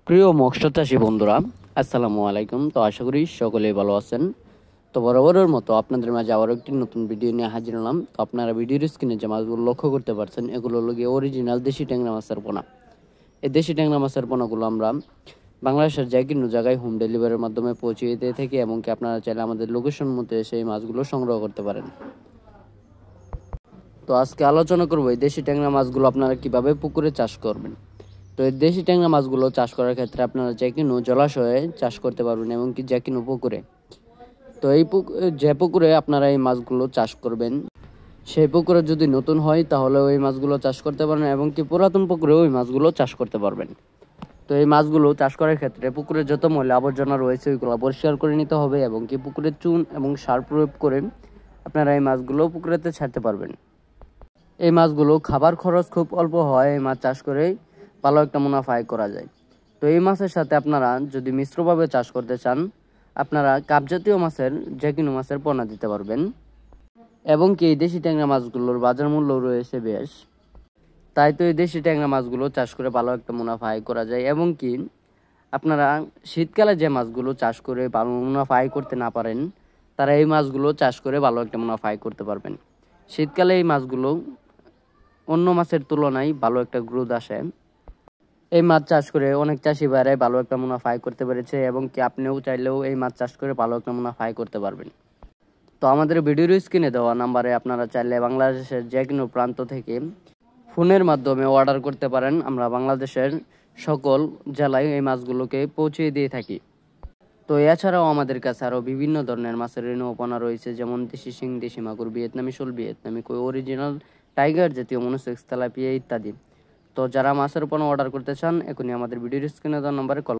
প্রিয় মৎস্যচাষী বন্ধুরা, আসসালামু আলাইকুম। তো আশা করি সকলেই ভালো আছেন। তো বরাবরের মতো আপনাদের মাঝে আবারও একটি নতুন ভিডিও নিয়ে হাজির হলাম। তো আপনারা ভিডিওর স্ক্রিনে যে মাছগুলো লক্ষ্য করতে পারছেন, এগুলো হলো গিয়ে অরিজিনাল দেশি ট্যাংরা মাছের পোনা। এই দেশি ট্যাংরা মাছের পোনাগুলো আমরা বাংলাদেশের যে কোনো জায়গায় হোম ডেলিভারির মাধ্যমে পৌঁছে দিয়ে থাকি, এবং কি আপনারা চাইলে আমাদের লোকেশন মতো এসে এই মাছগুলো সংগ্রহ করতে পারেন। তো আজকে আলোচনা করবো এই দেশি ট্যাংরা মাছগুলো আপনারা কিভাবে পুকুরে চাষ করবেন। তো এই দেশি ট্যাংরা মাছগুলো চাষ করার ক্ষেত্রে আপনারা যে কোনো জলাশয়ে চাষ করতে পারবেন, এবং কি যে কোনো পুকুরে। তো যে পুকুরে আপনারা এই মাছগুলো চাষ করবেন, সেই পুকুরে যদি নতুন হয় তাহলে ওই মাছগুলো চাষ করতে পারবেন, এবং কি পুরাতন পুকুরে ওই মাছগুলো চাষ করতে পারবেন। তো এই মাছগুলো চাষ করার ক্ষেত্রে পুকুরে যত ময়লা আবর্জনা রয়েছে ওইগুলো পরিষ্কার করে নিতে হবে, এবং কি পুকুরে চুন এবং সার প্রয়োগ করে আপনারা এই মাছগুলো পুকুরেতে ছাড়তে পারবেন। এই মাছগুলো খাবার খরচ খুব অল্প হয়, এই মাছ চাষ করে ভালো একটা মুনাফা আয় করা যায়। তো এই মাছের সাথে আপনারা যদি মিশ্রভাবে চাষ করতে চান, আপনারা কাপ জাতীয় মাছের যে কোনো মাছের পোনা দিতে পারবেন, এবং কি এই দেশি ট্যাংরা মাছগুলোর বাজার মূল্য রয়েছে বেশ। তাই তো এই দেশি ট্যাংরা মাছগুলো চাষ করে ভালো একটা মুনাফা আয় করা যায়, এবং কি আপনারা শীতকালে যে মাছগুলো চাষ করে ভালো মুনাফা আয় করতে না পারেন, তারা এই মাছগুলো চাষ করে ভালো একটা মুনাফা আয় করতে পারবেন। শীতকালে এই মাছগুলো অন্য মাছের তুলনায় ভালো একটা গ্রোথ আসে। এই মাছ চাষ করে অনেক চাষি ভাইরাই ভালো একটা মুনাফা আয় করতে পেরেছে, এবং কি আপনিও চাইলেও এই মাছ চাষ করে ভালো একটা মুনাফা আয় করতে পারবেন। তো আমাদের ভিডিওর স্ক্রিনে দেওয়া নাম্বারে আপনারা চাইলে বাংলাদেশের যে কোনো প্রান্ত থেকে ফোনের মাধ্যমে অর্ডার করতে পারেন। আমরা বাংলাদেশের সকল জেলায় এই মাছগুলোকে পৌঁছে দিয়ে থাকি। তো এছাড়াও আমাদের কাছে আরও বিভিন্ন ধরনের মাছের রেণুপনা রয়েছে, যেমন দেশি শিং, দেশি মাগুর, ভিয়েতনামি শোল, ভিয়েতনামি কই, অরিজিনাল টাইগার জাতীয় মনোসেক্স, তেলাপিয়া ইত্যাদি। তো যারা মাছের পোনা অর্ডার করতে চান, এখনই আমাদের ভিডিওর স্ক্রিনে দেওয়া নম্বরে কল